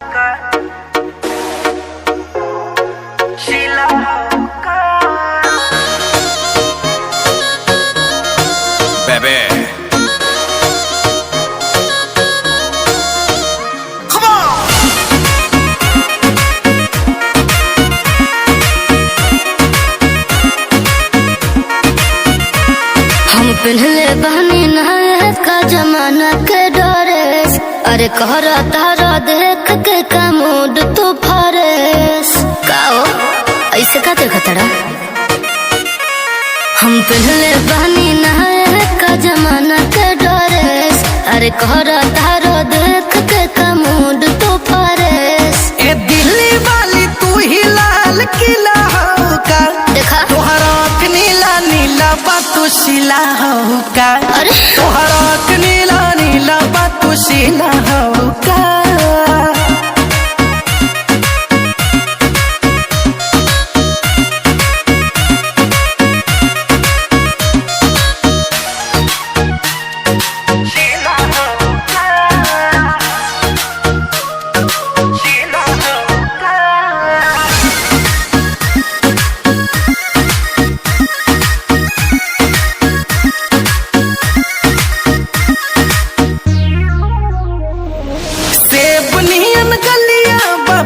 Baby, हम पहले बहनी नहाए का जमाना के डरेस। अरे कहरा तारा देख के का मूड तो फरेस काओ ऐसे का देखा तड़ा। हम पहले बहनी नहाए का जमाना के डरेस। अरे कहरा तारा देख के का मूड तो फरेस। ए दिल्ली वाली तू ही लाल किला हो का देखा तोहरा नीला नीला बातू शिला हो का। अरे तोहरा नीला नीला बातू शिला हो का।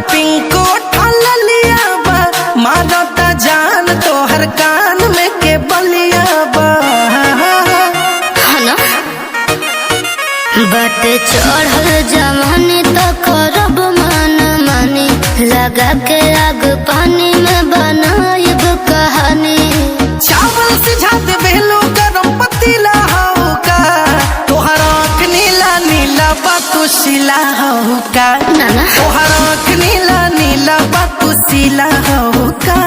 पिंको ठलिया बा मारता जान तोहर कान में के बलिया बा। ना बट चढ़ल जवानी तो करब मन मानी लगा के आग पानी में बनाइब कहानी। चावल सिझात बेलो गरम पतीला हो का तोहरा नीला नीला बातू शिला हो का। नाना तोहरा नीला नीला बातू शिला हो का।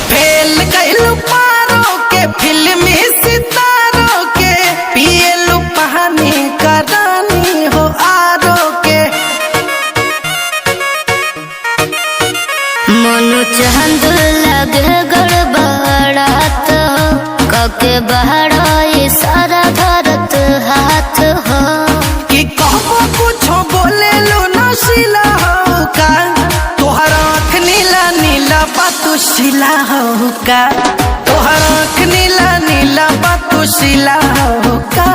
फेल गइलू पारो के फिल्मी सितारों के पियलू पानी का रानी हो आरो के। मनु चंद लगे गड़बड़ात कके बहरा सारा धरत हाथ हो। कि कहबो कुछो बोले लो नशीला हो का तोहरा नीला नीला बातू शिला हो का। तोहरा नीला नीला बातू शिला हो का।